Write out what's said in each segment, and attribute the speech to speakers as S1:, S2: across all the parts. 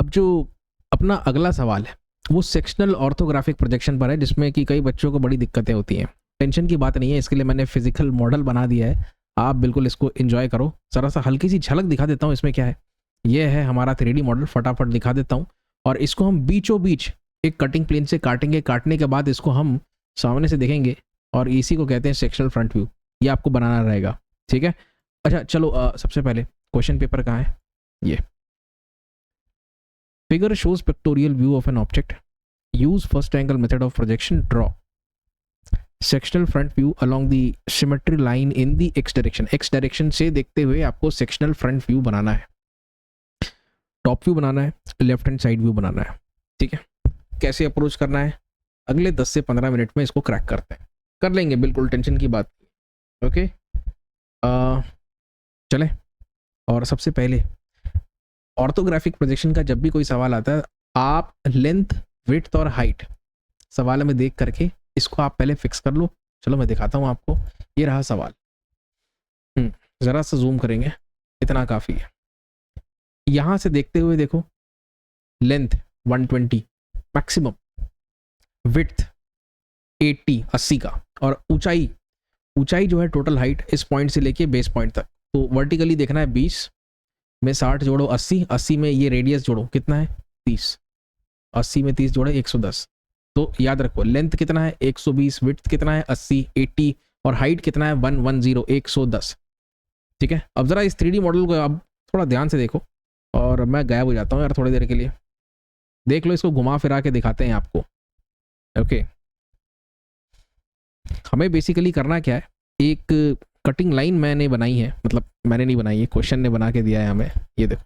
S1: अब जो अपना अगला सवाल है वो सेक्शनल ऑर्थोग्राफिक प्रोजेक्शन पर है, जिसमें कि कई बच्चों को बड़ी दिक्कतें होती हैं। टेंशन की बात नहीं है, इसके लिए मैंने फिजिकल मॉडल बना दिया है, आप बिल्कुल इसको एंजॉय करो। ज़रा सा हल्की सी झलक दिखा देता हूँ इसमें क्या है। ये है हमारा 3D मॉडल, फटाफट दिखा देता हूँ। और इसको हम बीचों बीच एक कटिंग प्लेन से काटेंगे, काटने के बाद इसको हम सामने से देखेंगे और इसी को कहते हैं सेक्शनल फ्रंट व्यू। ये आपको बनाना रहेगा, ठीक है। अच्छा चलो, सबसे पहले क्वेश्चन पेपर कहाँ है, ये figure shows pictorial view of an object, use first angle method of projection, draw sectional front view along the symmetry line in the x direction से देखते हुए आपको sectional front view बनाना है, टॉप व्यू बनाना है, left hand side view बनाना है, ठीक है। कैसे अप्रोच करना है, अगले 10 से 15 मिनट में इसको क्रैक करते हैं, कर लेंगे, बिल्कुल टेंशन की बात। ओके, चले। और सबसे पहले ऑर्थोग्राफिक प्रोजेक्शन का जब भी कोई सवाल आता है, आप लेंथ, विड्थ और हाइट सवाल में देख करके इसको आप पहले फिक्स कर लो। चलो मैं दिखाता हूँ आपको, ये रहा सवाल। ज़रा सा जूम करेंगे, इतना काफ़ी है। यहाँ से देखते हुए देखो, लेंथ 120 मैक्सिमम, विड्थ 80 का, और ऊंचाई जो है टोटल हाइट इस पॉइंट से लेके बेस पॉइंट तक, तो वर्टिकली देखना है 20 में 60 जोड़ो 80 में ये रेडियस जोड़ो, कितना है 30, 80 में 30 जोड़े 110। तो याद रखो लेंथ कितना है 120, विड्थ कितना है 80 और हाइट कितना है 110 110, ठीक है। अब जरा इस 3D मॉडल को आप थोड़ा ध्यान से देखो, और मैं गायब हो जाता हूँ यार थोड़ी देर के लिए। देख लो, इसको घुमा फिरा के दिखाते हैं आपको। ओके, हमें बेसिकली करना क्या है, एक कटिंग लाइन मैंने बनाई है, मतलब मैंने नहीं बनाई है, क्वेश्चन ने बना के दिया है हमें। ये देखो,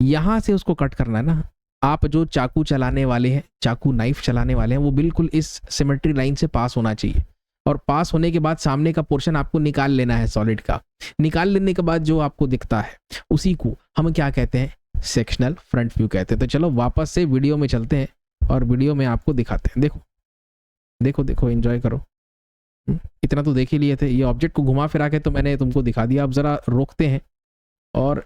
S1: यहाँ से उसको कट करना है ना। आप जो चाकू चलाने वाले हैं, चाकू नाइफ चलाने वाले हैं, वो बिल्कुल इस सिमेट्री लाइन से पास होना चाहिए, और पास होने के बाद सामने का पोर्शन आपको निकाल लेना है सॉलिड का। निकाल लेने के बाद जो आपको दिखता है उसी को हम क्या कहते हैं, सेक्शनल फ्रंट व्यू कहते हैं। तो चलो वापस से वीडियो में चलते हैं और वीडियो में आपको दिखाते हैं। देखो देखो देखो, एंजॉय करो। इतना तो देख ही लिए थे, ये ऑब्जेक्ट को घुमा फिरा के तो मैंने तुमको दिखा दिया। अब ज़रा रोकते हैं, और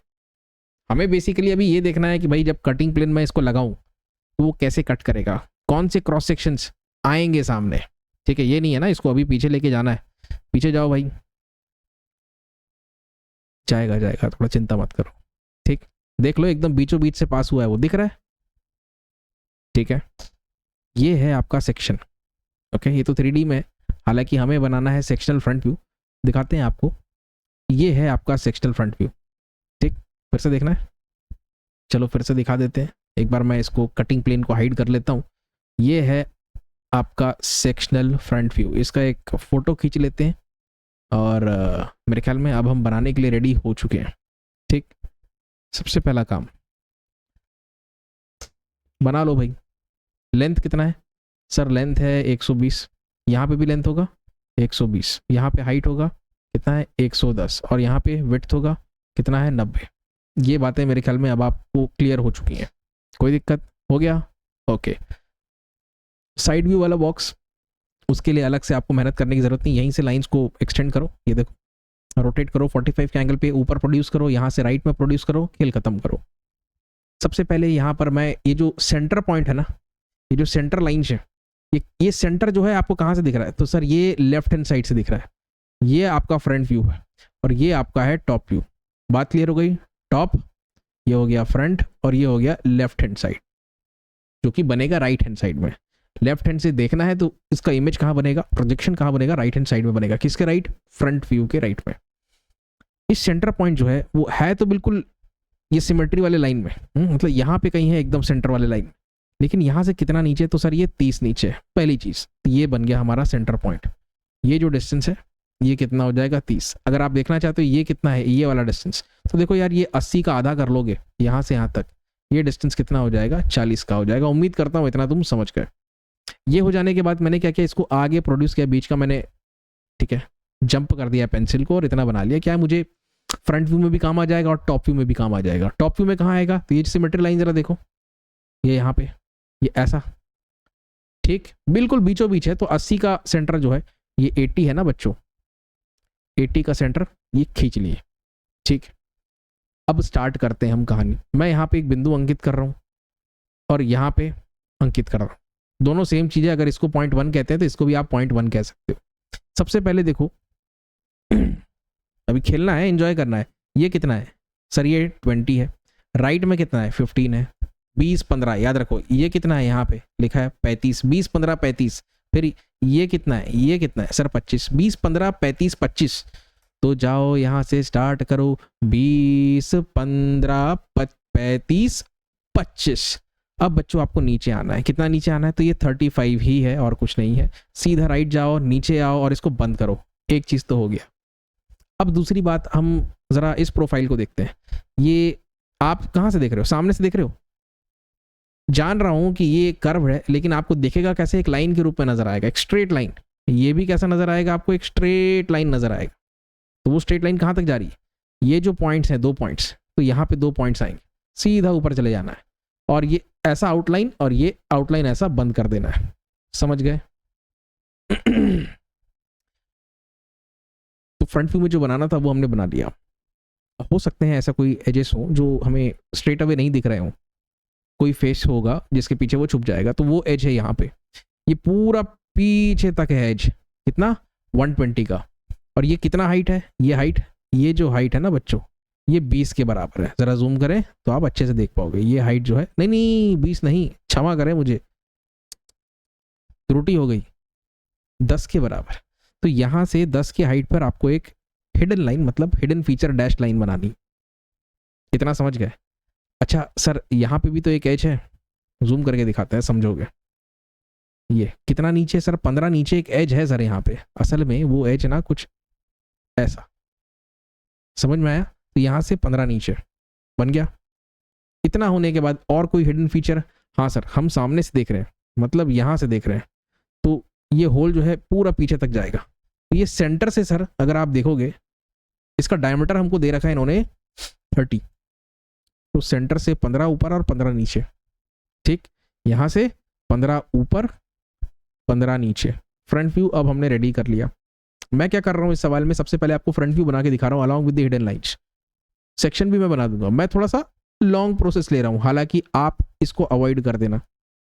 S1: हमें बेसिकली अभी ये देखना है कि भाई जब कटिंग प्लेन में इसको लगाऊं तो वो कैसे कट करेगा, कौन से क्रॉस सेक्शंस आएंगे सामने, ठीक है। ये नहीं है ना, इसको अभी पीछे लेके जाना है। पीछे जाओ भाई, जाएगा, थोड़ा चिंता मत करो, ठीक। देख लो एकदम बीचों बीच से पास हुआ है, वो दिख रहा है, ठीक है। ये है आपका सेक्शन। ओके, ये तो 3D में, हालांकि हमें बनाना है सेक्शनल फ्रंट व्यू। दिखाते हैं आपको, ये है आपका सेक्शनल फ्रंट व्यू, ठीक। फिर से देखना है, चलो फिर से दिखा देते हैं। एक बार मैं इसको कटिंग प्लेन को हाइड कर लेता हूँ। ये है आपका सेक्शनल फ्रंट व्यू, इसका एक फ़ोटो खींच लेते हैं, और मेरे ख्याल में अब हम बनाने के लिए रेडी हो चुके हैं, ठीक। सबसे पहला काम बना लो भाई। लेंथ कितना है सर, लेंथ है 120, यहाँ पे भी लेंथ होगा 120, यहाँ पे हाइट होगा कितना है 110, और यहाँ पे विड्थ होगा कितना है 90। ये बातें मेरे ख्याल में अब आपको क्लियर हो चुकी हैं, कोई दिक्कत हो गया। ओके, साइड व्यू वाला बॉक्स, उसके लिए अलग से आपको मेहनत करने की ज़रूरत नहीं, यहीं से लाइंस को एक्सटेंड करो। ये देखो, रोटेट करो 45 के एंगल पे, ऊपर प्रोड्यूस करो, यहाँ से राइट में प्रोड्यूस करो, खेल खत्म करो। सबसे पहले यहाँ पर मैं ये जो सेंटर पॉइंट है ना, ये जो सेंटर लाइन है, ये सेंटर जो है आपको कहाँ से दिख रहा है, तो सर ये लेफ्ट हैंड साइड से दिख रहा है। ये आपका फ्रंट व्यू है और ये आपका है टॉप व्यू। बात क्लियर हो गई, टॉप ये हो गया फ्रंट, और ये हो गया लेफ्ट हैंड साइड, जो कि बनेगा राइट हैंड साइड में। लेफ्ट हैंड से देखना है तो इसका इमेज कहाँ बनेगा, प्रोजेक्शन कहाँ बनेगा, राइट हैंड साइड में बनेगा। किसके राइट, फ्रंट व्यू के राइट में। इस सेंटर पॉइंट जो है वो है तो बिल्कुल ये सिमेट्री वाले लाइन में, मतलब यहाँ पे कहीं है एकदम सेंटर वाले लाइन, लेकिन यहाँ से कितना नीचे, तो सर ये 30 नीचे है। पहली चीज़ ये बन गया हमारा सेंटर पॉइंट। ये जो डिस्टेंस है ये कितना हो जाएगा 30। अगर आप देखना चाहते हो ये कितना है, ये वाला डिस्टेंस, तो देखो यार ये 80 का आधा कर लोगे यहाँ से यहाँ तक, ये डिस्टेंस कितना हो जाएगा 40 का हो जाएगा। उम्मीद करता हूँ इतना तुम समझ गए। ये हो जाने के बाद मैंने क्या किया, इसको आगे प्रोड्यूस किया, बीच का मैंने, ठीक है, जंप कर दिया पेंसिल को और इतना बना लिया। क्या है, मुझे फ्रंट व्यू में भी काम आ जाएगा और टॉप व्यू में भी काम आ जाएगा। टॉप व्यू में कहाँ आएगा, तो ये सिमेट्री लाइन जरा देखो, ये यहाँ पे, ये ऐसा, ठीक, बिल्कुल बीचों बीच है। तो 80 का सेंटर जो है ये 80 है ना बच्चों, 80 का सेंटर ये खींच लिए, ठीक। अब स्टार्ट करते हैं हम कहानी। मैं यहाँ पे एक बिंदु अंकित कर रहा हूँ, और यहाँ पे अंकित कर रहा हूँ। दोनों सेम चीज़ें, अगर इसको 0.1 कहते हैं तो इसको भी आप 0.1 कह सकते हो। सबसे पहले देखो अभी खेलना है, एंजॉय करना है। ये कितना है सर? ये 20 है। राइट में कितना है? 15 है। 20 15 याद रखो। ये कितना है? यहाँ पे लिखा है 35। 20 15 35। फिर ये कितना है? ये कितना है सर? 25। 20 15 35 25। तो जाओ यहाँ से स्टार्ट करो। 20 15 35 25। अब बच्चों आपको नीचे आना है। कितना नीचे आना है? तो ये 35 ही है और कुछ नहीं है। सीधा राइट जाओ, नीचे आओ और इसको बंद करो। एक चीज़ तो हो गया। अब दूसरी बात, हम ज़रा इस प्रोफाइल को देखते हैं। ये आप कहाँ से देख रहे हो? सामने से देख रहे हो? जान रहा हूँ कि ये कर्व है, लेकिन आपको दिखेगा कैसे? एक लाइन के रूप में नजर आएगा, एक स्ट्रेट लाइन। ये भी कैसा नजर आएगा आपको? एक स्ट्रेट लाइन नजर आएगा। तो वो स्ट्रेट लाइन कहाँ तक जा रही है? ये जो पॉइंट्स हैं, 2 पॉइंट्स, तो यहाँ पे 2 पॉइंट्स आएंगे, सीधा ऊपर चले जाना है और ये ऐसा आउटलाइन और ये आउटलाइन ऐसा बंद कर देना है। समझ गए? तो फ्रंट व्यू में जो बनाना था वो हमने बना लिया। हो सकते हैं ऐसा कोई एजेस हो जो हमें स्ट्रेट अवे नहीं दिख रहे हो, कोई फेस होगा जिसके पीछे वो छुप जाएगा, तो वो एज है यहाँ पे। ये पूरा पीछे तक है एज। कितना? 120 का। और ये कितना हाइट है? ये हाइट, ये जो हाइट है ना बच्चों, ये 20 के बराबर है। जरा जूम करें तो आप अच्छे से देख पाओगे। ये हाइट जो है, नहीं नहीं 20 नहीं, क्षमा करें मुझे, त्रुटि हो गई, 10 के बराबर। तो यहाँ से 10 की हाइट पर आपको एक हिडन लाइन, मतलब हिडन फीचर डैश लाइन बनानी। इतना समझ गए? अच्छा सर यहाँ पे भी तो एक एज है, जूम करके दिखाते हैं, समझोगे। ये कितना नीचे सर? 15 नीचे एक एज है सर यहाँ पे। असल में वो एज ना कुछ ऐसा, समझ में आया? तो यहाँ से 15 नीचे बन गया। इतना होने के बाद और कोई हिडन फीचर? हाँ सर, हम सामने से देख रहे हैं, मतलब यहाँ से देख रहे हैं, तो ये होल जो है पूरा पीछे तक जाएगा। तो ये सेंटर से सर अगर आप देखोगे, इसका डायमीटर हमको दे रखा है इन्होंने 30, तो सेंटर से 15 ऊपर और 15 नीचे। ठीक, यहाँ से 15 ऊपर 15 नीचे। फ्रंट व्यू अब हमने रेडी कर लिया। मैं क्या कर रहा हूँ इस सवाल में, सबसे पहले आपको फ्रंट व्यू बना के दिखा रहा हूँ along with the hidden lines. Section भी मैं बना दूंगा। मैं थोड़ा सा लॉन्ग प्रोसेस ले रहा हूँ, हालांकि आप इसको अवॉइड कर देना।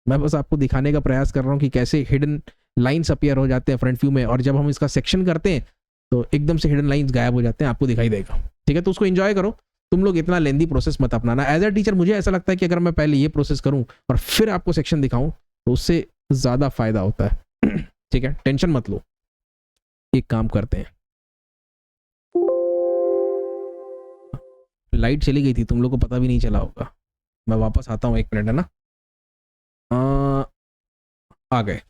S1: मैं बस आपको दिखाने का प्रयास कर रहा हूँ कि कैसे हिडन लाइन्स अपीयर हो जाते हैं फ्रंट व्यू में, और जब हम इसका सेक्शन करते हैं तो एकदम से हिडन लाइन्स गायब हो जाते हैं, आपको दिखाई देगा। ठीक है, तो उसको एंजॉय करो। तुम लोग इतना लेंदी प्रोसेस मत अपनाना। एज अ टीचर मुझे ऐसा लगता है कि अगर मैं पहले ये प्रोसेस करूं और फिर आपको सेक्शन दिखाऊं तो उससे ज़्यादा फायदा होता है। ठीक है, टेंशन मत लो। एक काम करते हैं, लाइट चली गई थी, तुम लोग को पता भी नहीं चला होगा। मैं वापस आता हूँ, 1 मिनट है ना। आ गए,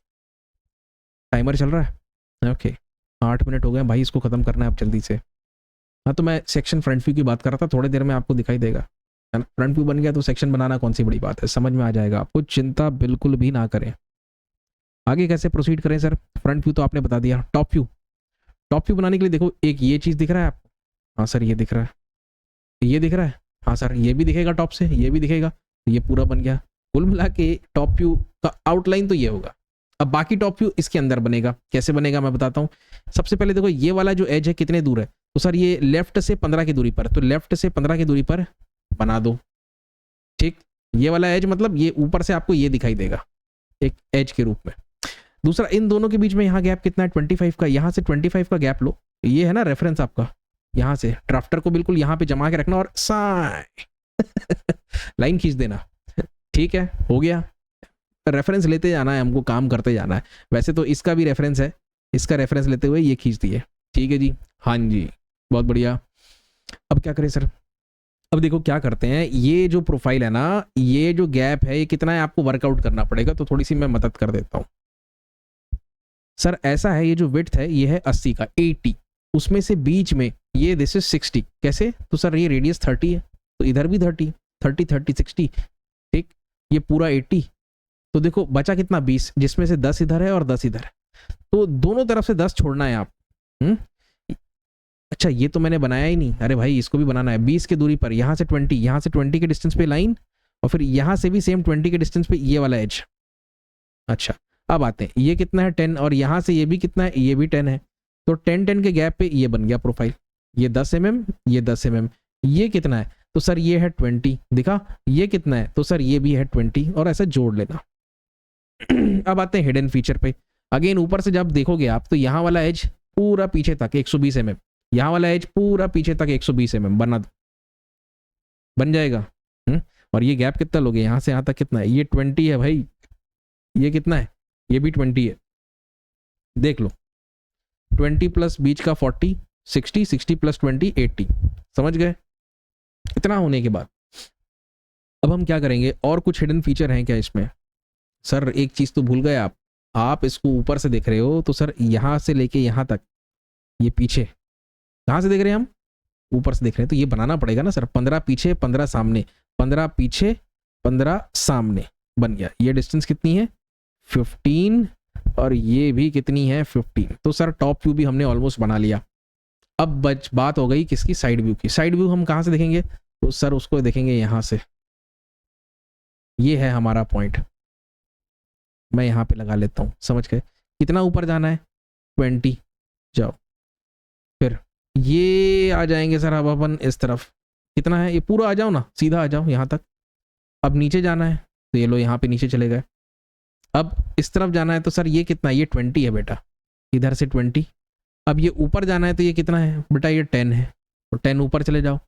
S1: टाइमर चल रहा है। ओके, 8 मिनट हो गए भाई, इसको ख़त्म करना है अब जल्दी से। हाँ, तो मैं सेक्शन फ्रंट व्यू की बात कर रहा था, थोड़ी देर में आपको दिखाई देगा, है ना। फ्रंट व्यू बन गया तो सेक्शन बनाना कौन सी बड़ी बात है, समझ में आ जाएगा आपको। चिंता बिल्कुल भी ना करें। आगे कैसे प्रोसीड करें सर? फ्रंट व्यू तो आपने बता दिया। टॉप व्यू, टॉप व्यू बनाने के लिए देखो, एक ये चीज़ दिख रहा है आपको? हाँ सर, ये दिख रहा है। ये दिख रहा है? हाँ सर, ये भी दिखेगा टॉप से, ये भी दिखेगा। ये पूरा बन गया। कुल मिला के टॉप व्यू का आउटलाइन तो ये होगा। अब बाकी टॉप व्यू इसके अंदर बनेगा। कैसे बनेगा मैं बताता हूँ। सबसे पहले देखो, ये वाला जो एज है कितने दूर है? तो सर ये लेफ्ट से 15 की दूरी पर, तो लेफ्ट से 15 की दूरी पर बना दो। ठीक, ये वाला एज मतलब ये ऊपर से आपको ये दिखाई देगा एक एज के रूप में। दूसरा, इन दोनों के बीच में यहाँ गैप कितना है? 25 का। यहाँ से 25 का गैप लो, ये है ना रेफरेंस आपका। यहाँ से ड्राफ्टर को बिल्कुल यहाँ पे जमा के रखना और लाइन खींच देना। ठीक है, हो गया। रेफरेंस लेते जाना है हमको, काम करते जाना है। वैसे तो इसका भी रेफरेंस है, इसका रेफरेंस लेते हुए ये खींच दिए। ठीक है जी, हाँ जी, बहुत बढ़िया। अब क्या करें सर? अब देखो क्या करते हैं, ये जो प्रोफाइल है ना, ये जो गैप है ये कितना है आपको वर्कआउट करना पड़ेगा, तो थोड़ी सी मैं मदद कर देता हूँ। सर ऐसा है, ये जो विड्थ है ये है 80 का, 80, उसमें से बीच में ये दिस इज 60। कैसे? तो सर ये रेडियस 30 है, तो इधर भी 30 30 30 60। ठीक, ये पूरा 80, तो देखो बचा कितना? 20, जिसमें से 10 इधर है और 10 इधर है, तो दोनों तरफ से 10 छोड़ना है आप। अच्छा, ये तो मैंने बनाया ही नहीं। अरे भाई, इसको भी बनाना है। 20 की दूरी पर यहाँ से 20, यहाँ से 20 के डिस्टेंस पे लाइन, और फिर यहाँ से भी सेम 20 के डिस्टेंस पे ये वाला एज। अच्छा, अब आते हैं, ये कितना है? 10, और यहाँ से ये भी कितना है? ये भी 10 है। तो 10 10 के गैप पे ये बन गया प्रोफाइल। ये 10 mm, ये 10 mm, ये कितना है? तो सर ये है 20, दिखा ये कितना है, तो सर ये भी है 20, और ऐसा जोड़ लेना। अब आते हैं हिडन फीचर पे। अगेन ऊपर से जब देखोगे आप तो यहाँ वाला एज पूरा पीछे तक 120 mm, यहाँ वाला एज पूरा पीछे तक 120 mm बना दो, बन जाएगा। और ये गैप कितना लोगे यहाँ से यहाँ तक कितना है, ये 20 है भाई, ये कितना है, ये भी 20 है, देख लो 20 प्लस बीच का 40, 60, 60 प्लस 20 80, समझ गए। इतना होने के बाद अब हम क्या करेंगे, और कुछ हिडन फीचर हैं क्या इसमें। सर एक चीज तो भूल गए आप इसको ऊपर से देख रहे हो, तो सर यहाँ से लेके यहाँ तक ये पीछे कहाँ से देख रहे हैं हम, ऊपर से देख रहे हैं, तो ये बनाना पड़ेगा ना सर, 15 पीछे 15 सामने, 15 पीछे 15 सामने बन गया। ये डिस्टेंस कितनी है 15, और ये भी कितनी है 15। तो सर टॉप व्यू भी हमने ऑलमोस्ट बना लिया। अब बात हो गई किसकी, साइड व्यू की। साइड व्यू हम कहाँ से देखेंगे, तो सर उसको देखेंगे यहाँ से, ये है हमारा पॉइंट, मैं यहाँ पे लगा लेता हूँ, समझ गए। कितना ऊपर जाना है 20, जाओ, फिर ये आ जाएंगे सर अब अपन इस तरफ, कितना है ये पूरा आ जाओ ना, सीधा आ जाओ यहाँ तक। अब नीचे जाना है तो ये लो यहाँ पे नीचे चले गए। अब इस तरफ जाना है तो सर ये कितना, ये 20 है बेटा, इधर से 20। अब ये ऊपर जाना है तो ये कितना है बेटा, ये 10 है, तो 10 ऊपर चले जाओ।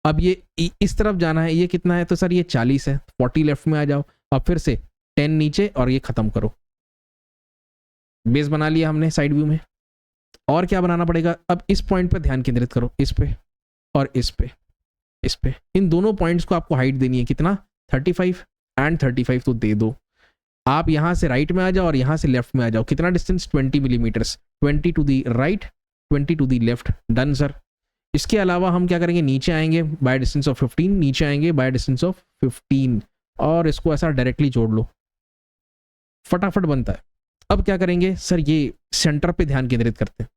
S1: अब ये इस तरफ जाना है, ये कितना है, तो सर ये 40 है, 40 लेफ्ट में आ जाओ। अब फिर से 10 नीचे और ये खत्म करो। बेस बना लिया हमने साइड व्यू में। और क्या बनाना पड़ेगा, अब इस पॉइंट पे ध्यान केंद्रित करो, इस पे और इस पे, इस पे, इन दोनों पॉइंट्स को आपको हाइट देनी है, कितना 35 एंड 35 तो दे दो। आप यहां से राइट में आ जाओ और यहां से लेफ्ट में आ जाओ, कितना distance 20 millimeters, 20 to the right 20 to the left, done sir. इसके अलावा हम क्या करेंगे, नीचे आएंगे बाय डिस्टेंस ऑफ 15, नीचे आएंगे बाय डिस्टेंस ऑफ 15, और इसको ऐसा डायरेक्टली जोड़ लो, फटाफट बनता है। अब क्या करेंगे सर, ये सेंटर पे ध्यान केंद्रित करते हैं।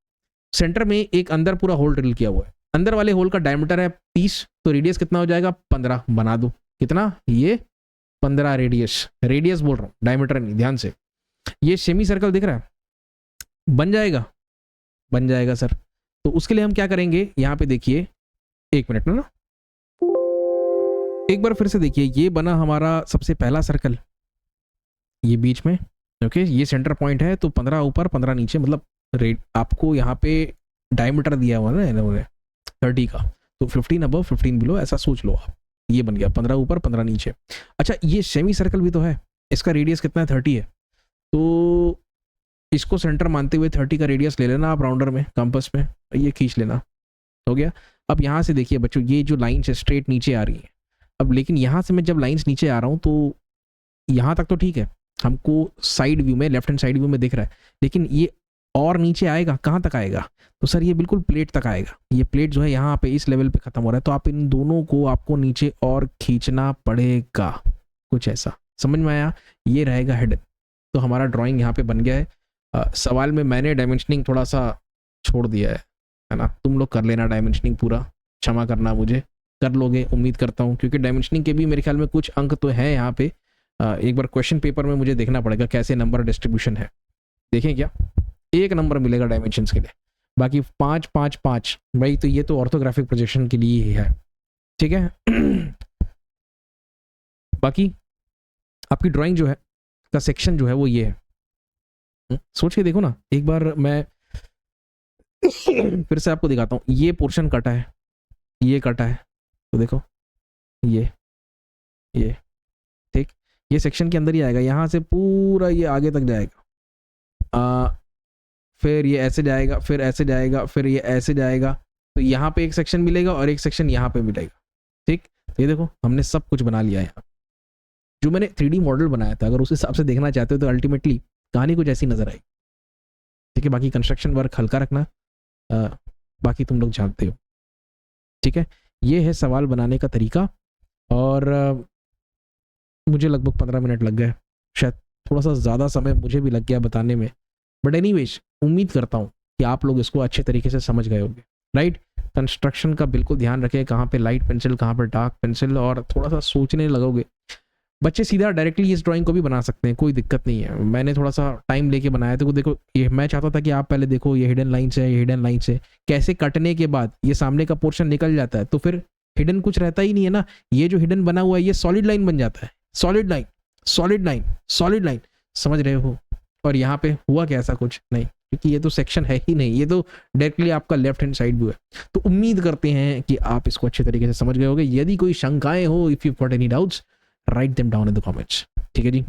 S1: सेंटर में एक अंदर पूरा होल ड्रिल किया हुआ है, अंदर वाले होल का डायमीटर है 30, तो रेडियस कितना हो जाएगा 15, बना दो, कितना ये 15 रेडियस, रेडियस बोल रहा हूँ डायमीटर नहीं, ध्यान से। ये सेमी सर्कल दिख रहा है, बन जाएगा, बन जाएगा सर। तो उसके लिए हम क्या करेंगे, यहाँ पे देखिए, एक मिनट ना, एक बार फिर से देखिए, ये बना हमारा सबसे पहला सर्कल, ये बीच में, ओके, ये सेंटर पॉइंट है, तो 15 ऊपर 15 नीचे, मतलब आपको यहाँ पे डायमीटर दिया हुआ ना इन्होंने 30 का, तो 15 अबव 15 बिलो, ऐसा सोच लो आप। ये बन गया 15 ऊपर 15 नीचे। अच्छा ये सेमी सर्कल भी तो है, इसका रेडियस कितना है 30 है, तो इसको सेंटर मानते हुए 30 का रेडियस ले लेना आप राउंडर में, कंपास में, ये खींच लेना, हो गया। अब यहाँ से देखिए बच्चों, ये जो लाइन्स है स्ट्रेट नीचे आ रही है। अब लेकिन यहाँ से मैं जब लाइन्स नीचे आ रहा हूँ तो यहाँ तक तो ठीक है, हमको साइड व्यू में, लेफ्ट हैंड साइड व्यू में दिख रहा है, लेकिन ये और नीचे आएगा, कहाँ तक आएगा, तो सर ये बिल्कुल प्लेट तक आएगा। ये प्लेट जो है यहाँ पे इस लेवल पे खत्म हो रहा है, तो आप इन दोनों को आपको नीचे और खींचना पड़ेगा, कुछ ऐसा, समझ में आया। ये रहेगा हेड। तो हमारा ड्राइंग यहाँ पे बन गया है। सवाल में मैंने डायमेंशनिंग थोड़ा सा छोड़ दिया है ना, तुम लोग कर लेना डायमेंशनिंग पूरा, क्षमा करना, मुझे कर लोगे उम्मीद करता हूँ, क्योंकि डायमेंशनिंग के भी मेरे ख्याल में कुछ अंक तो हैं यहाँ पे। एक बार क्वेश्चन पेपर में मुझे देखना पड़ेगा कैसे नंबर डिस्ट्रीब्यूशन है, देखें क्या, 1 नंबर मिलेगा डायमेंशंस के लिए, बाकी 5 5 5 भाई, तो ये तो ऑर्थोग्राफिक प्रोजेक्शन के लिए ही है, ठीक है। बाकी आपकी ड्राइंग जो है का सेक्शन जो है वो ये है, सोच के देखो ना एक बार, मैं फिर से आपको दिखाता हूँ। ये पोर्शन कटा है, ये कटा है, तो देखो ये ठीक, ये सेक्शन के अंदर ही आएगा, यहाँ से पूरा ये आगे तक जाएगा, फिर ये ऐसे जाएगा, फिर ऐसे जाएगा, फिर ये ऐसे जाएगा, तो यहाँ पे एक सेक्शन मिलेगा और एक सेक्शन यहाँ पे मिलेगा, ठीक। तो ये देखो हमने सब कुछ बना लिया है यहाँ, जो मैंने 3D मॉडल बनाया था, अगर उस हिसाब से देखना चाहते हो तो अल्टीमेटली कहानी कुछ ऐसी नजर आई, ठीक है। बाकी कंस्ट्रक्शन वर्क हल्का रखना, बाकी तुम लोग जानते हो, ठीक है। ये है सवाल बनाने का तरीका, और मुझे लगभग 15 मिनट लग गए, शायद थोड़ा सा ज़्यादा समय मुझे भी लग गया बताने में, बट एनीवेज उम्मीद करता हूँ कि आप लोग इसको अच्छे तरीके से समझ गए होंगे, राइट। कंस्ट्रक्शन का बिल्कुल ध्यान रखें, कहाँ पे लाइट पेंसिल, कहाँ पे डार्क पेंसिल, और थोड़ा सा सोचने लगोगे। बच्चे सीधा डायरेक्टली इस ड्राइंग को भी बना सकते हैं, कोई दिक्कत नहीं है, मैंने थोड़ा सा टाइम लेके बनाया। तो देखो ये मैं चाहता था कि आप पहले देखो ये हिडन लाइन्स है, ये हिडन लाइन्स है, कैसे कटने के बाद ये सामने का पोर्शन निकल जाता है, तो फिर हिडन कुछ रहता ही नहीं है ना। ये जो हिडन बना हुआ है ये सॉलिड लाइन बन जाता है, solid line, solid line, solid line, समझ रहे हो। और यहाँ पे हुआ क्या, ऐसा कुछ नहीं, क्योंकि ये तो सेक्शन है ही नहीं, ये तो डायरेक्टली आपका लेफ्ट हैंड साइड व्यू है। तो उम्मीद करते हैं कि आप इसको अच्छे तरीके से समझ गए होंगे। यदि कोई शंकाएं हो, if you got any doubts, write them down in the comments. ठीक है जी।